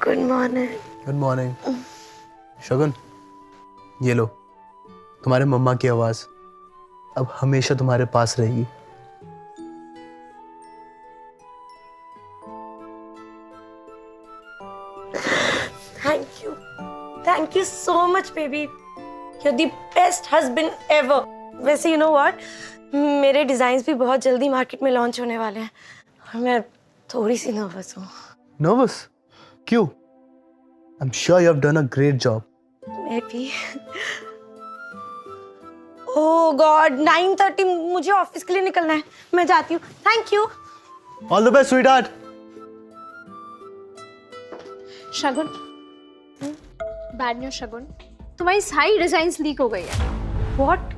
Good morning. Good morning. Shagun, ये लो तुम्हारे मम्मा की आवाज अब हमेशा तुम्हारे पास रहेगी। Thank you so much baby, you're the best husband ever। वैसे you know what, मेरे डिजाइन्स भी बहुत जल्दी मार्केट में लॉन्च होने वाले हैं और मैं थोड़ी सी नर्वस हूँ। नर्वस क्यों? I'm sure you have done a great job. Maybe। Oh God, 9:30 मुझे ऑफिस के लिए निकलना है, मैं जाती हूँ। Thank you. All the best, sweetheart. Shagun, bad news Shagun, तुम्हारी सारी डिजाइन्स लीक हो गई है। What?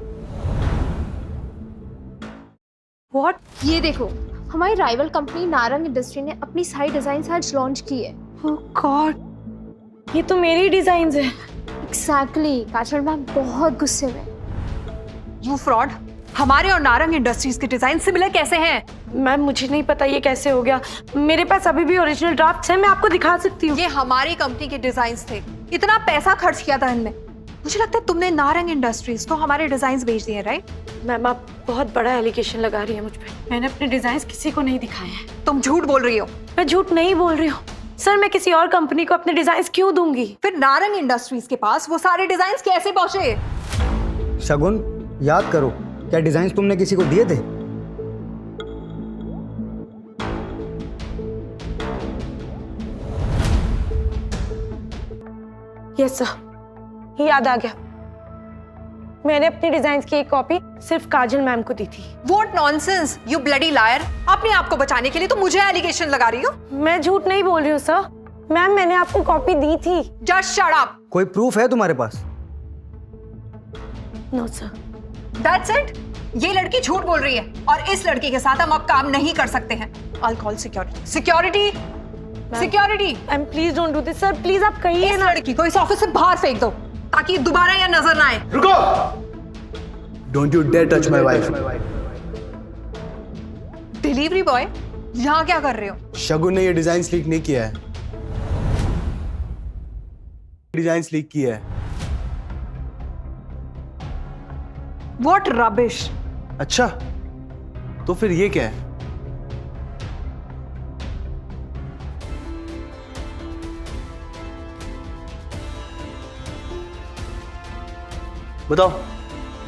What? ये देखो, हमारी राइवल कंपनी नारंग इंडस्ट्री ने अपनी सारी डिजाइन्स आज लॉन्च की है। Oh God, ये तो मेरी डिजाइन्स है। एग्जैक्टली, काजल मैम बहुत गुस्से में। You fraud! हमारे और नारंग इंडस्ट्रीज के डिजाइन सिमिलर कैसे हैं? मैम मुझे नहीं पता ये कैसे हो गया, मेरे पास अभी भी ओरिजिनल ड्राफ्ट्स हैं, मैं आपको दिखा सकती हूँ। ये हमारी कंपनी के डिजाइन्स थे, इतना पैसा खर्च किया था इनने। मुझे लगता है तुमने नारंग इंडस्ट्रीज को हमारे डिजाइन्स बेच दिए, राइट? मैम आप बहुत बड़ा एलिगेशन लगा रही है मुझ पे। मैंने अपने डिजाइन्स किसी को नहीं दिखाए हैं। तुम झूठ बोल रही हो। मैं झूठ नहीं बोल रही हूँ सर, मैं किसी और कंपनी को अपने डिजाइन्स क्यों दूंगी? फिर नारंग इंडस्ट्रीज के पास वो सारे डिजाइन्स कैसे पहुंचे? शगुन, याद करो, क्या डिजाइन्स तुमने किसी को दिए थे? यस सर, याद आ गया। मैंने अपनी डिजाइन्स की एक कॉपी सिर्फ काजल मैम को दी थी। What nonsense, you bloody liar! अपने आप को बचाने के लिए तो मुझे एलिगेशन लगा रही हो। मैं झूठ नहीं बोल रही हूँ सर, मैम मैंने आपको कॉपी दी थी। Just shut up! कोई प्रूफ है तुम्हारे पास? No sir. That's it? ये लड़की झूठ बोल रही है और इस लड़की के साथ हम अब काम नहीं कर सकते हैं। I'll call security. Security! Security! Ma'am please don't do this sir, please आप कहिए इस ना। लड़की को इस ऑफिस से बाहर फेंक दो ताकि दोबारा यह नजर ना आए। रुको! Don't you dare touch my wife. Delivery boy, यहाँ क्या कर रहे हो? शगुन ने ये डिजाइन लीक नहीं किया है, डिजाइन लीक किया है। What rubbish! अच्छा, तो फिर ये क्या है? बताओ,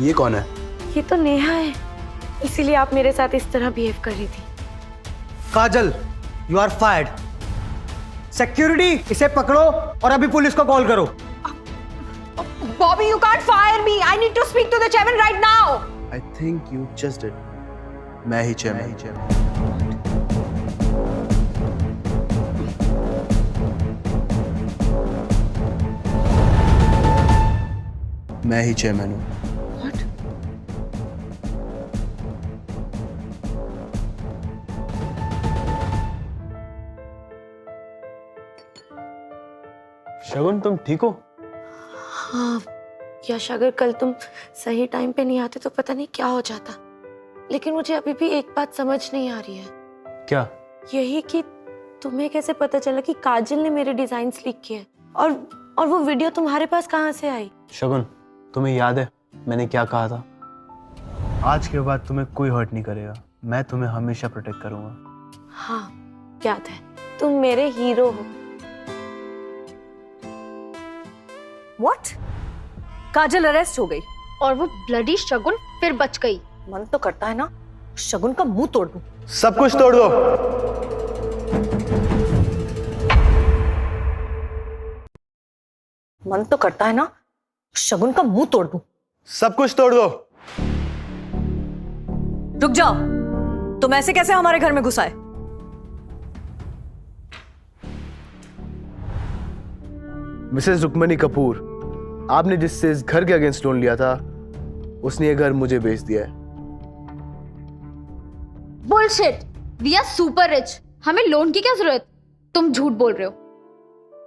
ये कौन है? ये तो नेहा है, इसीलिए आप मेरे साथ इस तरह बिहेव कर रही थी। काजल, यू आर फायर्ड। सिक्योरिटी, इसे पकड़ो और अभी पुलिस को कॉल करो। Bobby, you can't fire me. I need to speak to the chairman right now. I think you just did. मैं ही चेयरमैन। मैं ही चेयरमैन हूँ। What? शगुन, तुम ठीक हो? हाँ यश, अगर कल तुम सही टाइम पे नहीं आते तो पता नहीं क्या हो जाता, लेकिन मुझे अभी भी एक बात समझ नहीं आ रही है। क्या? यही कि तुम्हें कैसे पता चला कि काजल ने मेरे डिजाइन्स लीक किए, और वो वीडियो तुम्हारे पास कहाँ से आई? शगुन, तुम्हें याद है मैंने क्या कहा था? आज के बाद तुम्हें कोई हर्ट नहीं करेगा, मैं तुम्हें हमेशा प्रोटेक्ट करूंगा। हाँ याद है, तुम मेरे हीरो हो। What? काजल अरेस्ट हो गई और वो ब्लडी शगुन फिर बच गई। मन तो करता है ना शगुन का मुंह तोड़ दूं। सब कुछ तोड़ दो। मन तो करता है ना शगुन का मुंह तोड़ दूं। सब कुछ तोड़ दो। रुक जाओ, तुम ऐसे कैसे हमारे घर में घुसाए? मिसेस रुक्मणी कपूर, आपने जिससे इस घर के अगेंस्ट लोन लिया था उसने ये घर मुझे बेच दिया है। Bullshit, we are super rich, हमें लोन की क्या जरूरत? तुम झूठ बोल रहे हो।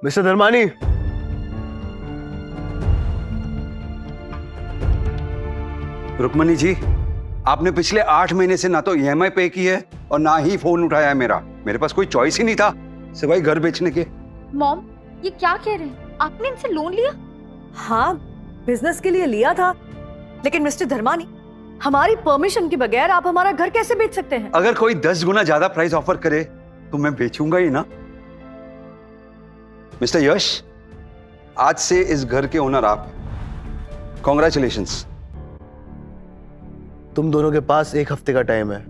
मिस्टर धर्मानी, रुक्मणी जी, आपने पिछले 8 महीने से ना तो EMI पे की है और ना ही फोन उठाया है मेरा। मेरे पास कोई चॉइस ही नहीं था सिवाय घर बेचने के। मॉम, ये क्या कह रहे हैं? आपने इनसे लोन लिया? हाँ, बिजनेस के लिए लिया था, लेकिन मिस्टर धर्मानी, हमारी परमिशन के बगैर आप हमारा घर कैसे बेच सकते हैं? अगर कोई 10 गुना ज्यादा प्राइस ऑफर करे तो मैं बेचूंगा ही ना। मिस्टर यश, आज से इस घर के ओनर आप। कॉन्ग्रेचुलेशंस। तुम दोनों के पास 1 हफ्ते का टाइम है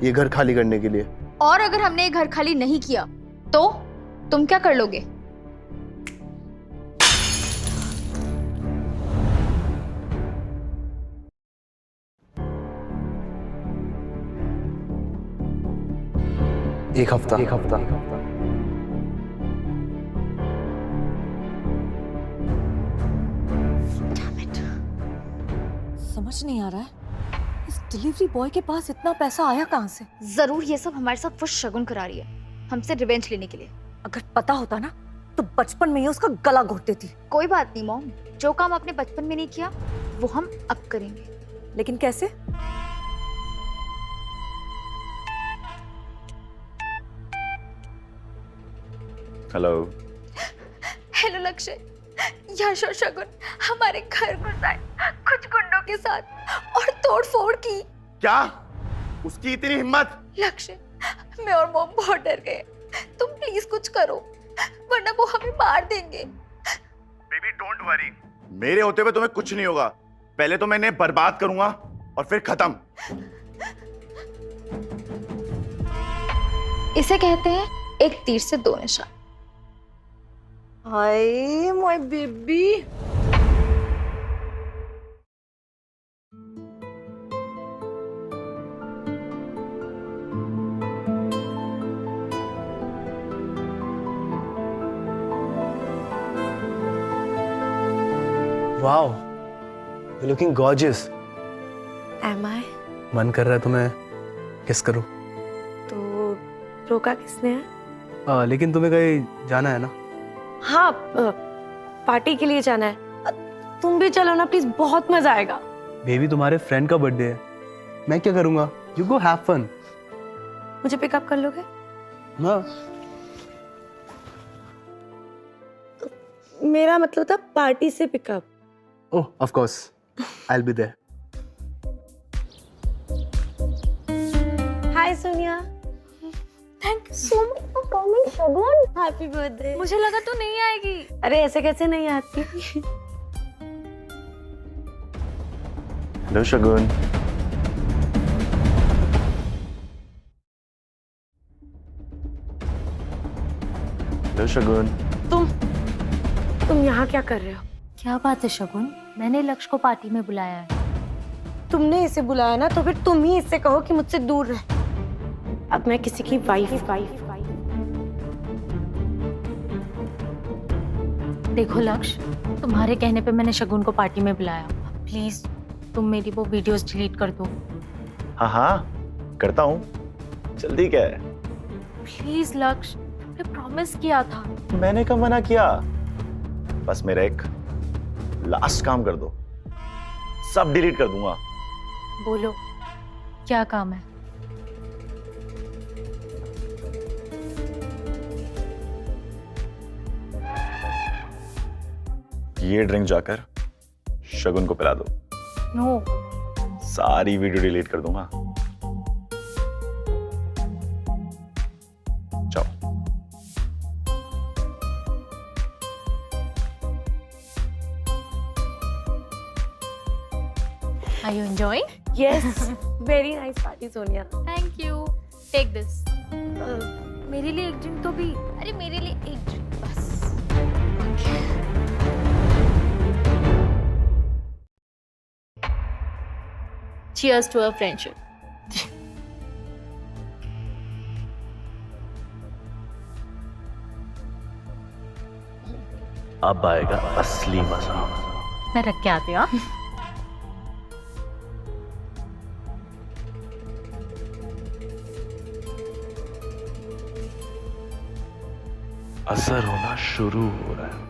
ये घर खाली करने के लिए। और अगर हमने ये घर खाली नहीं किया तो तुम क्या कर लोगे? एक हफ्ता। समझ नहीं आ रहा है इस डिलीवरी बॉय के पास इतना पैसा आया कहाँ से? जरूर ये सब हमारे साथ वो शगुन करा रही है, हमसे रिवेंज लेने के लिए। अगर पता होता ना तो बचपन में ही उसका गला घोट देती। कोई बात नहीं मॉम, जो काम आपने बचपन में नहीं किया वो हम अब करेंगे। लेकिन कैसे? हेलो। हेलो लक्ष्य, यश और शगुन हमारे घर घुस आए कुछ गुंडों के साथ और तोड़ फोड़ की। क्या? उसकी इतनी हिम्मत? लक्ष्य, मैं और मॉम बहुत डर गए। तुम प्लीज कुछ करो वरना वो हमें मार देंगे। बेबी डोंट वरी, मेरे होते हुए तुम्हें कुछ नहीं होगा। पहले तो मैं इन्हें बर्बाद करूंगा और फिर खत्म। इसे कहते हैं एक तीर से 2 निशान। Hi my baby. Wow, you're looking gorgeous. Am I? मन कर रहा है तुम्हें किस करूं? तो रोका किसने है? लेकिन तुम्हें कहीं जाना है ना? हाँ, पार्टी के लिए जाना है। तुम भी चलो ना प्लीज, बहुत मजा आएगा। बेबी तुम्हारे फ्रेंड का बर्थडे है, मैं क्या करूंगा? You go have fun. मुझे पिकअप कर लोगे? हाँ। मेरा मतलब था पार्टी से pickup. Oh of course, I will be there. Hi Sonia. Thank you so much for coming Shagun. Happy birthday. मुझे लगा तो नहीं आएगी। अरे ऐसे कैसे नहीं आती? हेलो शगुन। हेलो शगुन। तुम यहाँ क्या कर रहे हो? क्या बात है शगुन, मैंने लक्ष्य को पार्टी में बुलाया है। तुमने इसे बुलाया ना, तो फिर तुम ही इससे कहो कि मुझसे दूर रहे। अब मैं किसी की वाइफ। देखो लक्ष्य, तुम्हारे कहने पे मैंने शगुन को पार्टी में बुलाया। प्लीज तुम मेरी वो वीडियोस डिलीट कर दो। हाँ हाँ करता हूँ, जल्दी क्या है? प्लीज लक्ष्य, तुमने प्रॉमिस किया था। मैंने कब मना किया? बस मेरा एक लास्ट काम कर दो, सब डिलीट कर दूंगा। बोलो क्या काम है? ये ड्रिंक जाकर शगुन को पिला दो। नो। सारी वीडियो डिलीट कर दूंगा। जाओ। Are you enjoying? Yes, very nice party Sonia. Thank you. Take this. मेरे लिए एक ड्रिंक तो भी। अरे मेरे लिए एक ड्रिंक बस। Cheers to our friendship. अब आएगा असली मजा। मैं रख के आती हूँ। असर होना शुरू हो रहा है।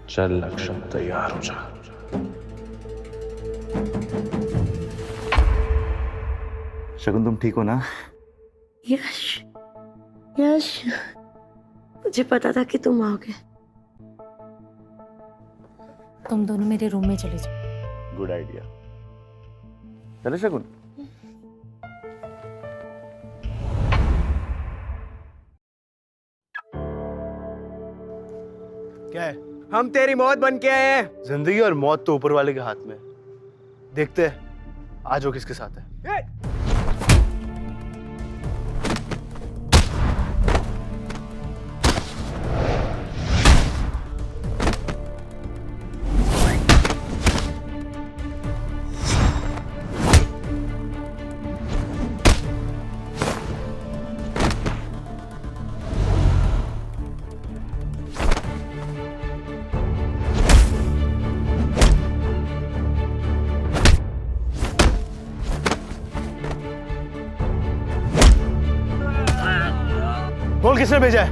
चल लक्ष्य, तैयार हो जा। 1 शगुन तुम ठीक हो ना? यश, यश, मुझे पता था कि तुम आओगे। तुम दोनों मेरे रूम में चले जाओ। Good idea. चलो शगुन। क्या है? हम तेरी मौत बन के आए हैं। जिंदगी और मौत तो ऊपर वाले के हाथ में। देखते हैं आज वो किसके साथ है। बोल किसने भेजा है?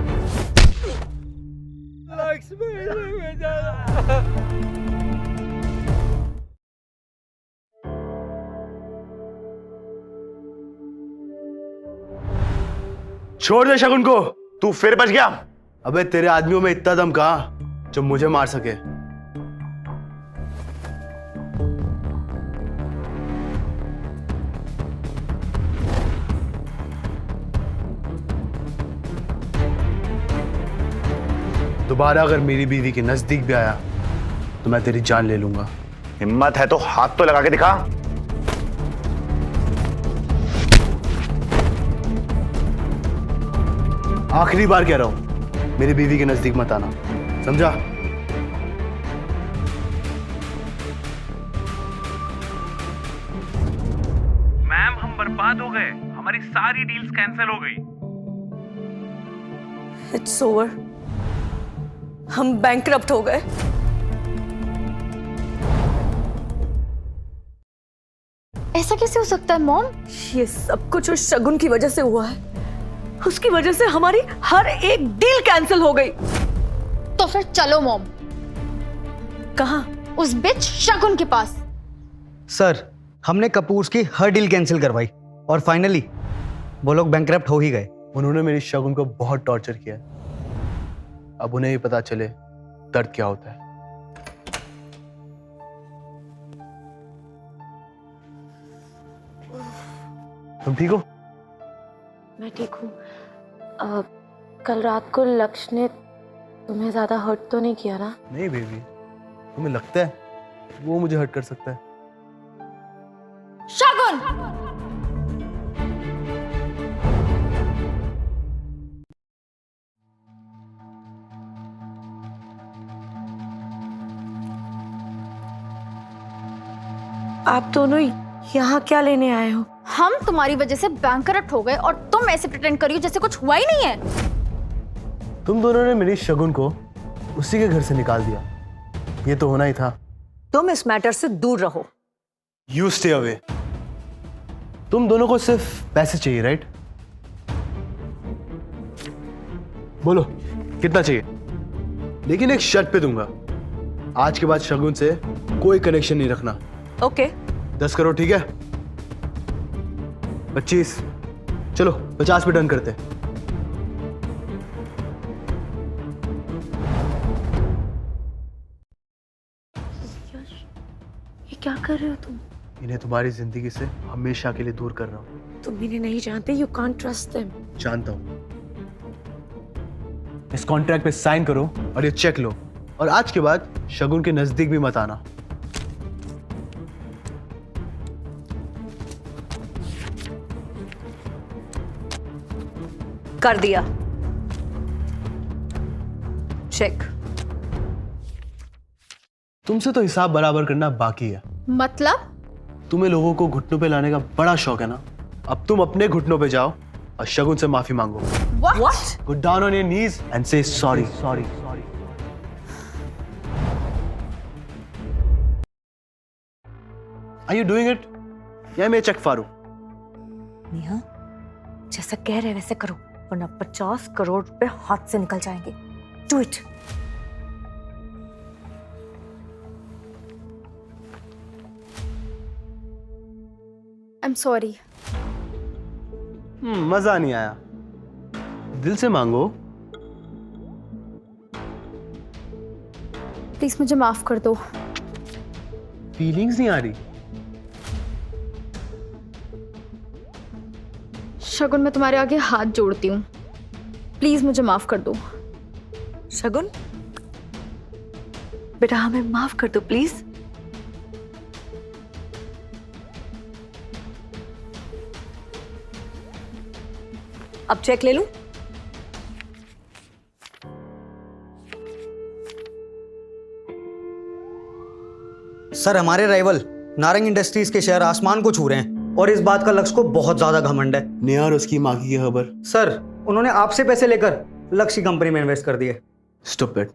छोड़ दे शगुन को। तू फिर बच गया? अबे तेरे आदमियों में इतना दम कहाँ जो मुझे मार सके। दोबारा अगर मेरी बीवी के नजदीक भी आया तो मैं तेरी जान ले लूंगा। हिम्मत है तो हाथ तो लगा के दिखा। आखिरी बार कह रहा हूं, मेरी बीवी के नजदीक मत आना, समझा? मैम हम बर्बाद हो गए, हमारी सारी डील्स कैंसिल हो गई। इट्स ओवर, हम बैंकरप्ट हो गए। ऐसा कैसे हो सकता है मॉम? ये सब कुछ उस शगुन की वजह से हुआ है। उसकी वजह से हमारी हर एक डील कैंसिल हो गई। तो फिर चलो मॉम, कहाँ? उस बिच शगुन के पास। सर, हमने कपूर्स की हर डील कैंसिल करवाई और फाइनली वो लोग बैंकरप्ट हो ही गए। उन्होंने मेरी शगुन को बहुत टॉर्चर किया। अब उन्हें ही पता चले दर्द क्या होता है। तुम ठीक हो? मैं ठीक हूँ। कल रात को लक्ष्य ने तुम्हें ज्यादा हर्ट तो नहीं किया ना? नहीं बेबी, तुम्हें लगता है वो मुझे हर्ट कर सकता है? शगुन! आप दोनों यहाँ क्या लेने आए हो? हम तुम्हारी वजह से बैंकरप्ट हो गए और तुम ऐसे प्रिटेंड करियो जैसे कुछ हुआ ही नहीं है। तुम दोनों ने मेरी शगुन को उसी के घर से निकाल दिया। ये तो होना ही था। तुम इस मैटर से दूर रहो। You stay away. तुम दोनों को सिर्फ पैसे चाहिए, राइट? बोलो कितना चाहिए? लेकिन एक शर्त पे दूंगा, आज के बाद शगुन से कोई कनेक्शन नहीं रखना। ओके 10 करोड़, ठीक है? 25, चलो 50 पे डन करते हैं। ये क्या कर रहे हो तुम? इन्हें तुम्हारी जिंदगी से हमेशा के लिए दूर कर रहा हूं। तुम इन्हें नहीं जानते। You can't trust them. जानता हूं। इस कॉन्ट्रैक्ट पे साइन करो और ये चेक लो, और आज के बाद शगुन के नजदीक भी मत आना। कर दिया चेक। तुमसे तो हिसाब बराबर करना बाकी है। मतलब? तुम्हें लोगों को घुटनों पे लाने का बड़ा शौक है ना? अब तुम अपने घुटनों पे जाओ और शगुन से माफी मांगो। What? Go down on your knees and say sorry. Sorry. Are you doing it? या मैं चेक फाड़ूं? नेहा, जैसा कह रहे वैसे करो, वरना 50 करोड़ रुपए हाथ से निकल जाएंगे। Do it. I'm sorry. मजा नहीं आया। दिल से मांगो। प्लीज मुझे माफ कर दो। फीलिंग्स नहीं आ रही। शगुन, मैं तुम्हारे आगे हाथ जोड़ती हूँ, प्लीज मुझे माफ कर दो। शगुन बेटा, हमें माफ कर दो प्लीज। अब चेक ले लूं? सर, हमारे राइवल नारंग इंडस्ट्रीज के शेयर आसमान को छू रहे हैं और इस बात का लक्ष्य को बहुत ज्यादा घमंड है। नेहा और उसकी माँ की खबर। सर, उन्होंने आपसे पैसे लेकर लक्ष्य की कंपनी में इन्वेस्ट कर दिए। स्टूपिड।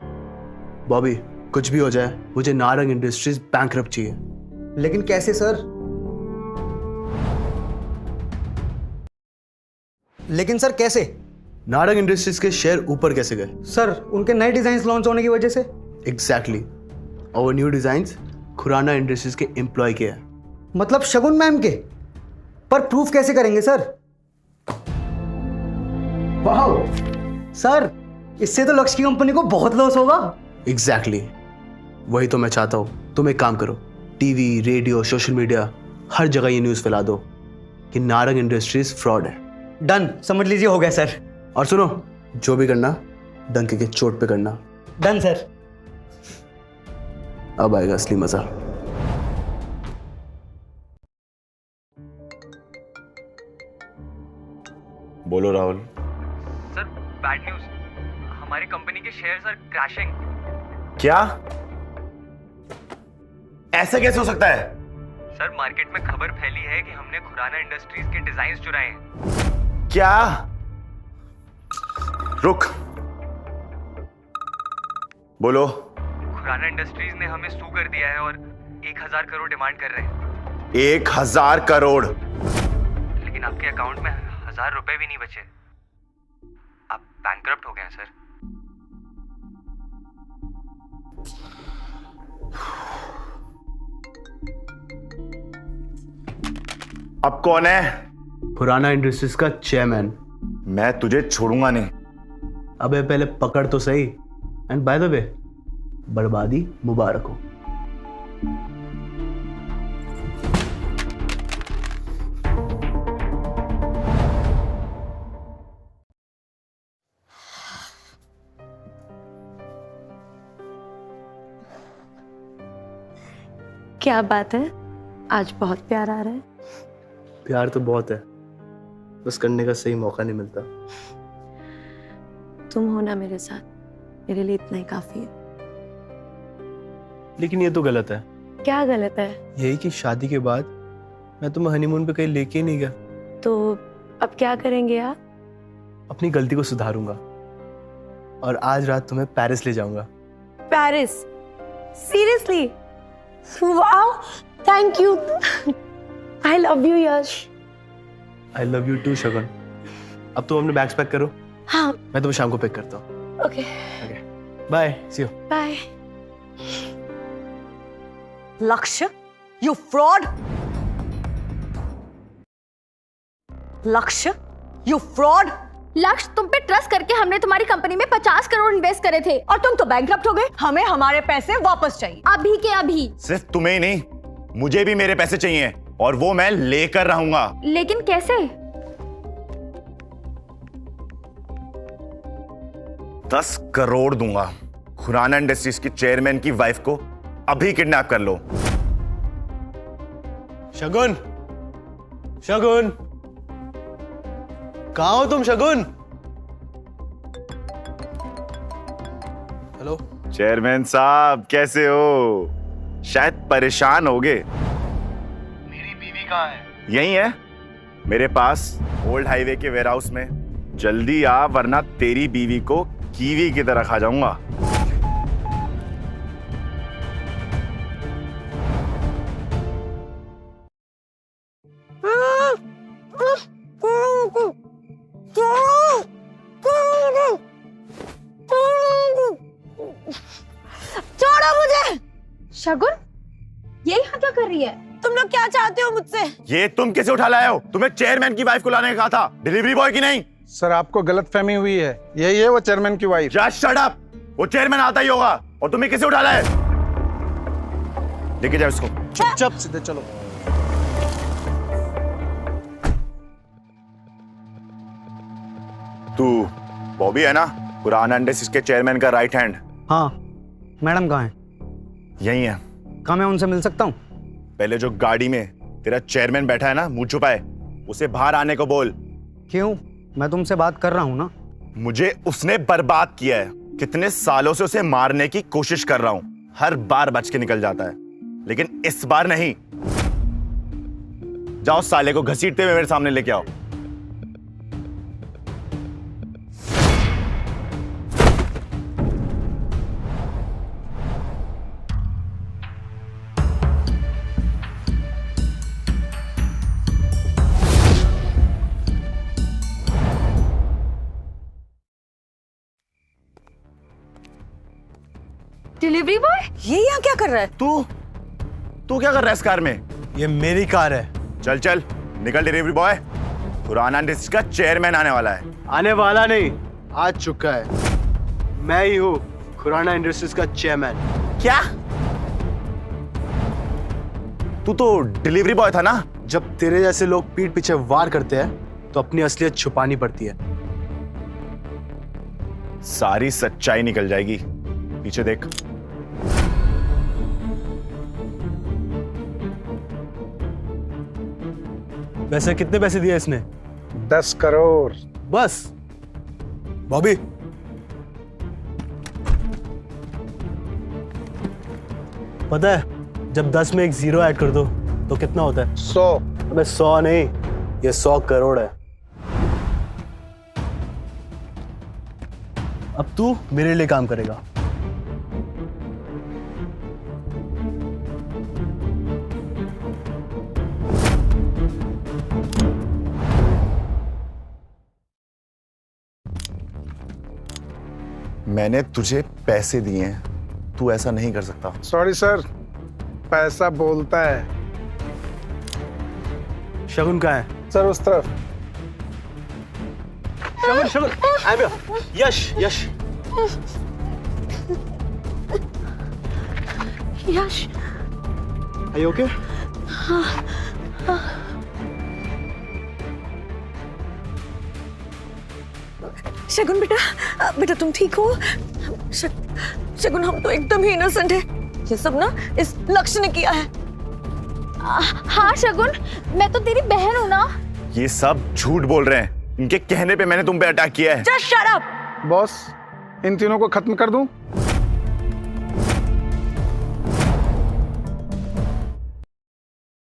बॉबी, कुछ भी हो जाए, मुझे नारंग इंडस्ट्रीज बैंकरप्ट चाहिए। लेकिन कैसे सर? लेकिन सर कैसे? नारंग इंडस्ट्रीज के शेयर ऊपर कैसे गए? सर, उनके नए डिजाइन लॉन्च होने की वजह से। एग्जैक्टली। और वो न्यू डिजाइन्स खुराना इंडस्ट्रीज के एम्प्लॉय के हैं। मतलब शगुन मैम के? पर प्रूफ कैसे करेंगे सर? वाह सर, इससे तो लक्ष्य की कंपनी को बहुत लॉस होगा। एग्जैक्टली। वही तो मैं चाहता हूं। तुम एक काम करो, टीवी, रेडियो, सोशल मीडिया, हर जगह ये न्यूज फैला दो कि नारंग इंडस्ट्रीज फ्रॉड है। डन, समझ लीजिए, हो गया सर। और सुनो, जो भी करना डंके के चोट पे करना। Done sir. अब आएगा असली मजा। बोलो राहुल। सर बैड न्यूज, हमारी कंपनी के शेयर्स आर क्रैशिंग। क्या? ऐसा कैसे हो सकता है? सर मार्केट में खबर फैली है कि हमने खुराना इंडस्ट्रीज के डिजाइन चुराए हैं। क्या? रुक, बोलो। खुराना इंडस्ट्रीज ने हमें सू कर दिया है और 1000 करोड़ डिमांड कर रहे हैं। 1000 करोड़? लेकिन आपके अकाउंट में 1000 रुपए भी नहीं बचे। आप बैंकरप्ट हो गए हैं सर। अब कौन है? खुराना इंडस्ट्रीज का चेयरमैन। मैं तुझे छोड़ूंगा नहीं। अबे पहले पकड़ तो सही। एंड बाय द वे, बर्बादी मुबारक हो। क्या बात है, आज बहुत प्यार आ रहा है। प्यार तो बहुत है, बस करने का सही मौका नहीं मिलता। तुम हो ना मेरे साथ, मेरे लिए इतना ही काफी है। लेकिन ये तो गलत है। क्या गलत है? यही कि शादी के बाद मैं तुम्हें हनीमून पे कहीं लेके ही नहीं गया। तो अब क्या करेंगे आप? अपनी गलती को सुधारूंगा और आज रात तुम्हें पेरिस ले जाऊंगा। Paris? Seriously? Wow, thank you. I love you Yash. I love you too Shagun. अब तुम अपने बैग्स पैक करो। हाँ। मैं तुम्हें शाम को पिक करता हूँ। Okay. Bye, see you. Bye. Lakshya, you fraud! Lakshya, you fraud! Lakshya, तुम पे ट्रस्ट करके हमने तुम्हारी कंपनी में 50 करोड़ इन्वेस्ट करे थे और तुम तो बैंकरप्ट हो गए। हमें हमारे पैसे वापस चाहिए, अभी के अभी। सिर्फ तुम्हें ही नहीं, मुझे भी मेरे पैसे चाहिए और वो मैं लेकर रहूंगा। लेकिन कैसे? 10 करोड़ दूंगा। खुराना इंडस्ट्रीज की चेयरमैन की वाइफ को अभी किडनैप कर लो। शगुन, शगुन, कहाँ हो तुम शगुन? हेलो चेयरमैन साहब, कैसे हो? शायद परेशान होगे। मेरी बीवी कहाँ है? यही है मेरे पास, ओल्ड हाईवे के वेयरहाउस में। जल्दी आ, वरना तेरी बीवी को कीवी की तरह खा जाऊंगा। शगुन, ये यहाँ क्या कर रही है? तो तुम लोग क्या चाहते हो मुझसे? ये तुम किसे उठा लाए हो? तुम्हें चेयरमैन की वाइफ को लाने का कहा था, डिलीवरी बॉय की नहीं। सर आपको गलतफहमी हुई है, यही है वो चेयरमैन की वाइफ। Just shut up. वो चेयरमैन आता ही होगा, और तुम्हें किसे उठा लाए? लेके जाओ इसको। चुपचाप सीधे चलो। तू बॉबी है ना, पुराना इंडस्ट्रीज के चेयरमैन का राइट हैंड? हाँ, मैडम कहाँ हैं? यही है। कहाँ मैं उनसे मिल सकता हूँ? पहले जो गाड़ी में तेरा चेयरमैन बैठा है ना, मुंह छुपाए, उसे बाहर आने को बोल। क्यों? मैं तुमसे बात कर रहा हूँ ना। मुझे उसने बर्बाद किया है। कितने सालों से उसे मारने की कोशिश कर रहा हूं, हर बार बच के निकल जाता है, लेकिन इस बार नहीं। जाओ साले को घसीटते हुए मेरे सामने लेके आओ। डिलीवरी बॉय ये यहाँ क्या कर रहा है? तू क्या कर रहा है इस कार में? ये मेरी कार है। चल चल निकल डिलीवरी बॉय। पुराना इंडस्ट्रीज का चेयरमैन आने वाला है। आने वाला नहीं, आ चुका है। मैं ही हूँ खुराना इंडस्ट्रीज का चेयरमैन। क्या? तू तो डिलीवरी बॉय था ना? जब तेरे जैसे लोग पीठ पीछे वार करते हैं तो अपनी असलियत छुपानी पड़ती है। सारी सच्चाई निकल जाएगी। पीछे देख। वैसे कितने पैसे दिए इसने? 10 करोड़। बस। बॉबी, पता है जब 10 में एक जीरो ऐड कर दो तो कितना होता है? 100। अबे 100 नहीं, ये 100 करोड़ है। अब तू मेरे लिए काम करेगा। मैंने तुझे पैसे दिए हैं, तू ऐसा नहीं कर सकता। सॉरी सर, पैसा बोलता है। शगुन कहाँ है? सर उस तरफ। शगुन, शगुन, I'm here. Yash, Yash. Yash, Are you okay? शगुन बेटा, बेटा तुम ठीक हो? शगुन हम तो एकदम ही इनोसेंट है। ये सब ना इस लक्ष्य ने किया है। हाँ शगुन, मैं तो तेरी बहन हूँ ना। ये सब झूठ बोल रहे हैं। इनके कहने पे मैंने तुम पे अटैक किया है। Just shut up! बॉस, इन तीनों को खत्म कर दूं?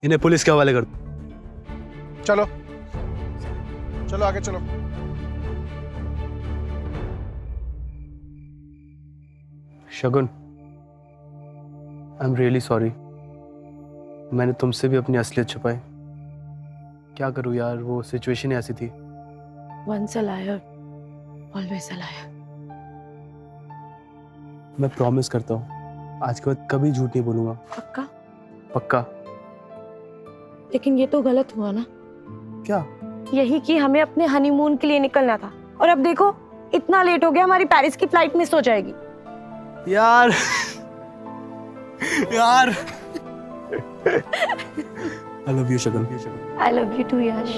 इन्हें पुलिस के हवाले कर दो। चलो चलो आगे चलो। शगुन, आई एम रियली सॉरी। मैंने तुमसे भी अपनी असलियत छुपाई। क्या करूं यार, वो सिचुएशन ऐसी थी। Once a liar, always a liar. मैं प्रॉमिस करता हूँ आज के बाद कभी झूठ नहीं बोलूंगा। पक्का? पक्का। लेकिन ये तो गलत हुआ ना। क्या? यही कि हमें अपने हनीमून के लिए निकलना था, और अब देखो इतना लेट हो गया, हमारी पेरिस की फ्लाइट मिस हो जाएगी। यार यार। I love you, Shagun. I love you too, Yash.